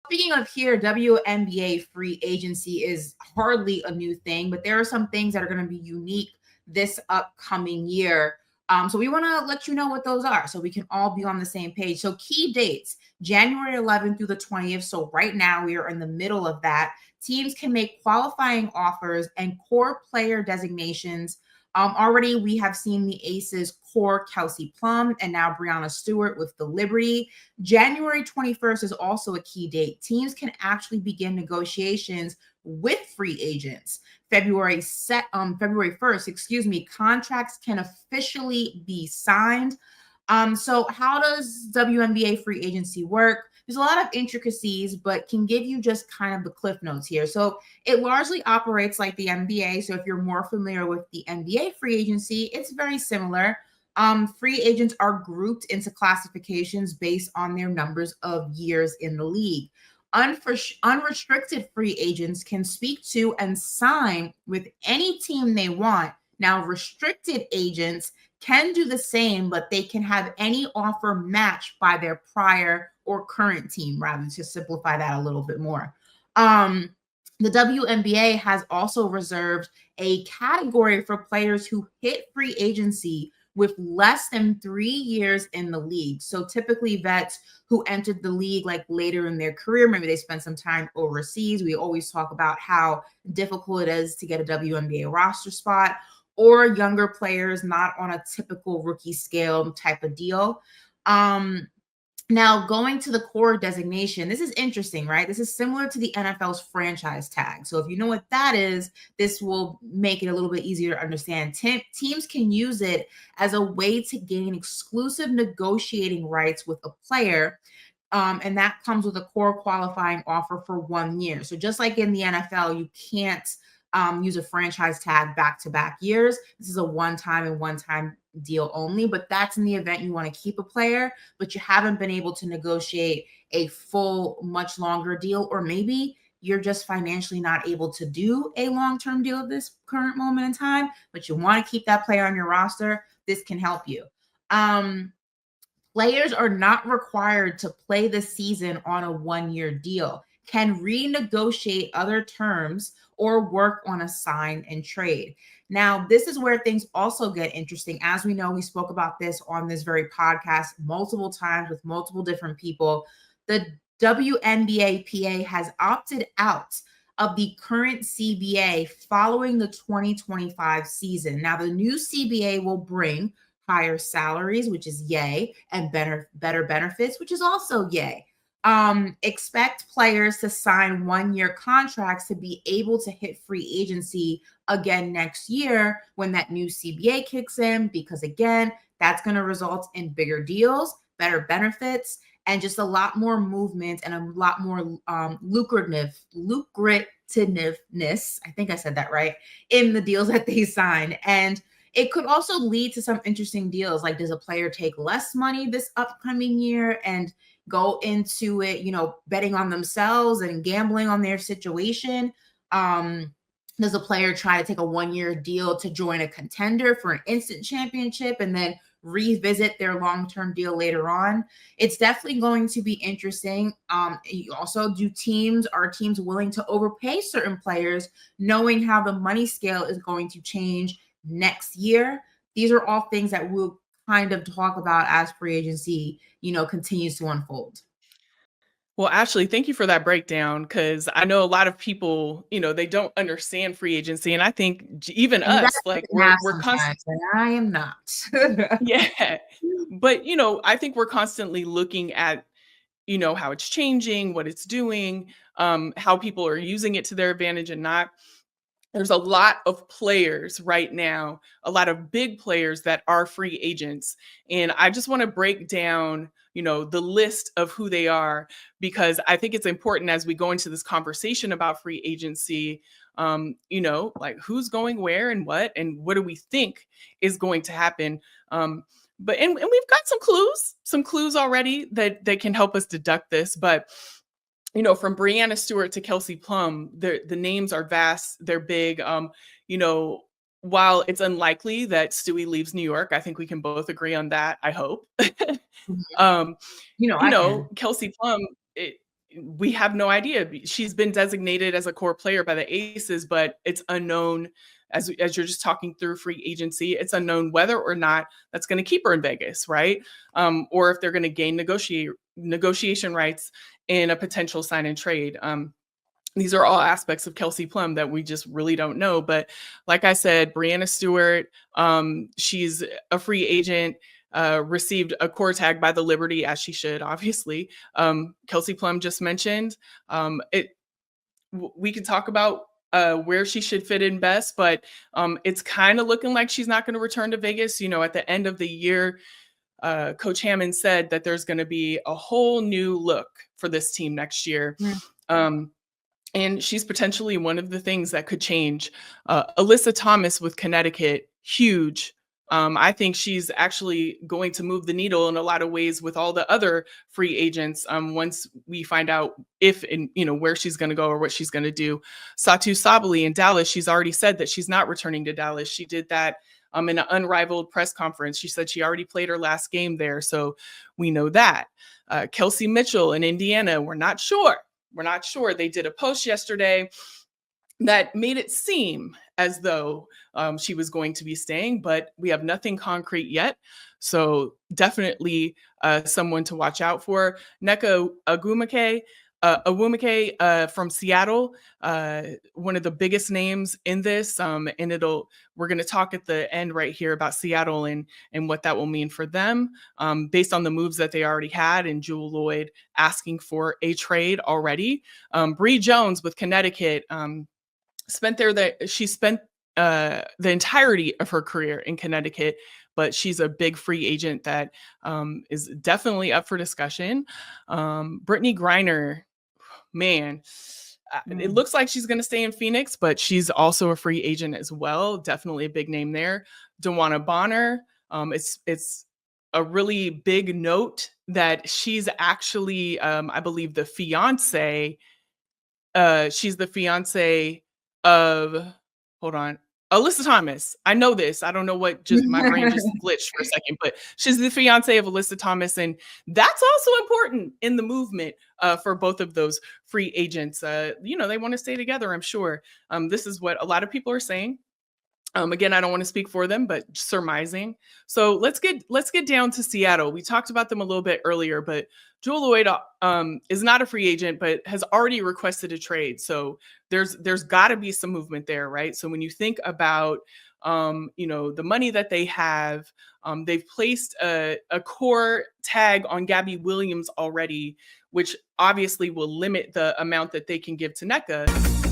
Speaking of here, WNBA free agency is hardly a new thing, but there are some things that are going to be unique this upcoming year. So we want to let you know what those are so we can all be on the same page. So key dates, January 11th through the 20th. So right now we are in the middle of that. Teams can make qualifying offers and core player designations. Already we have seen the Aces core Kelsey Plum and now Brianna Stewart with the Liberty. January 21st is also a key date. Teams can actually begin negotiations with free agents. February 1st, excuse me, contracts can officially be signed. So how does WNBA free agency work? There's a lot of intricacies, but can give you just kind of the cliff notes here. So it largely operates like the NBA. So if you're more familiar with the NBA free agency, it's very similar. Free agents are grouped into classifications based on their numbers of years in the league. Unrestricted free agents can speak to and sign with any team they want. Now, restricted agents can do the same, but they can have any offer matched by their prior or current team, rather, to simplify that a little bit more. The WNBA has also reserved a category for players who hit free agency with less than 3 years in the league. So typically vets who entered the league like later in their career, maybe they spent some time overseas. We always talk about how difficult it is to get a WNBA roster spot, or younger players not on a typical rookie scale type of deal. Now, going to the core designation, this is interesting, right? This is similar to the NFL's franchise tag. So, if you know what that is, this will make it a little bit easier to understand. Teams can use it as a way to gain exclusive negotiating rights with a player. And that comes with a core qualifying offer for 1 year. So, just like in the NFL, you can't use a franchise tag back to back years. This is a one time deal only, but that's in the event you want to keep a player, but you haven't been able to negotiate a full, much longer deal, or maybe you're just financially not able to do a long-term deal at this current moment in time, but you want to keep that player on your roster. This can help you. Players are not required to play the season on a 1 year deal, can renegotiate other terms or work on a sign and trade. Now, this is where things also get interesting. As we know, we spoke about this on this very podcast multiple times with multiple different people. The WNBA has opted out of the current CBA following the 2025 season. Now, the new CBA will bring higher salaries, which is yay, and better benefits, which is also yay. Expect players to sign 1 year contracts to be able to hit free agency again next year when that new CBA kicks in, because again, that's going to result in bigger deals, better benefits, and just a lot more movement and a lot more lucrativeness. I think I said that right, in the deals that they sign. And it could also lead to some interesting deals. Like, does a player take less money this upcoming year and go into it, betting on themselves and gambling on their situation? Does a player try to take a 1 year deal to join a contender for an instant championship and then revisit their long-term deal later on? It's definitely going to be interesting. Also, are teams willing to overpay certain players, knowing how the money scale is going to change next year? These are all things that we'll kind of talk about as free agency, continues to unfold. Well, Ashley, thank you for that breakdown because I know a lot of people, they don't understand free agency, and I think even And you guys us, like can have we're constant, sometimes, and I am not. yeah. But I think we're constantly looking at how it's changing, what it's doing, how people are using it to their advantage and not. There's a lot of players right now, a lot of big players that are free agents. And I just want to break down, the list of who they are, because I think it's important as we go into this conversation about free agency, like who's going where and what do we think is going to happen. And we've got some clues already that can help us deduct this. But from Brianna Stewart to Kelsey Plum, the names are vast. They're big. While it's unlikely that Stewie leaves New York, I think we can both agree on that. I hope. Mhm. I can. Kelsey Plum, we have no idea. She's been designated as a core player by the Aces, but it's unknown, as you're just talking through free agency, it's unknown whether or not that's going to keep her in Vegas, right? Or if they're going to gain negotiation rights in a potential sign and trade. These are all aspects of Kelsey Plum that we just really don't know. But like I said, Breanna Stewart, she's a free agent, received a core tag by the Liberty, as she should, obviously. Kelsey Plum just mentioned. We can talk about where she should fit in best, but it's kind of looking like she's not going to return to Vegas. You know, at the end of the year, Coach Hammond said that there's going to be a whole new look for this team next year. And she's potentially one of the things that could change. Alyssa Thomas with Connecticut, huge. I think she's actually going to move the needle in a lot of ways with all the other free agents. Once we find out if and where she's going to go or what she's going to do. Satu Sabali in Dallas, she's already said that she's not returning to Dallas. She did that in an unrivaled press conference. She said she already played her last game there, so we know that. Kelsey Mitchell in Indiana, we're not sure. They did a post yesterday that made it seem as though she was going to be staying, but we have nothing concrete yet. So definitely someone to watch out for. Nneka Onwuemeke from Seattle, one of the biggest names in this, and we're going to talk at the end right here about Seattle and what that will mean for them, based on the moves that they already had, and Jewell Loyd asking for a trade already. Bree Jones with Connecticut, spent the entirety of her career in Connecticut, but she's a big free agent that is definitely up for discussion. Brittany Griner, man, it looks like she's going to stay in Phoenix, but she's also a free agent as well. Definitely a big name there. DeWanna Bonner, it's a really big note that she's actually, I believe, the fiance. She's the fiance of, hold on, Alyssa Thomas. I know this. I don't know what, just my brain just glitched for a second, but she's the fiance of Alyssa Thomas. And that's also important in the movement for both of those free agents. They want to stay together, I'm sure. This is what a lot of people are saying. Again, I don't want to speak for them, but surmising. So let's get down to Seattle. We talked about them a little bit earlier, but Jewell Loyd is not a free agent, but has already requested a trade. So there's got to be some movement there, right? So when you think about the money that they have, they've placed a core tag on Gabby Williams already, which obviously will limit the amount that they can give to Nneka.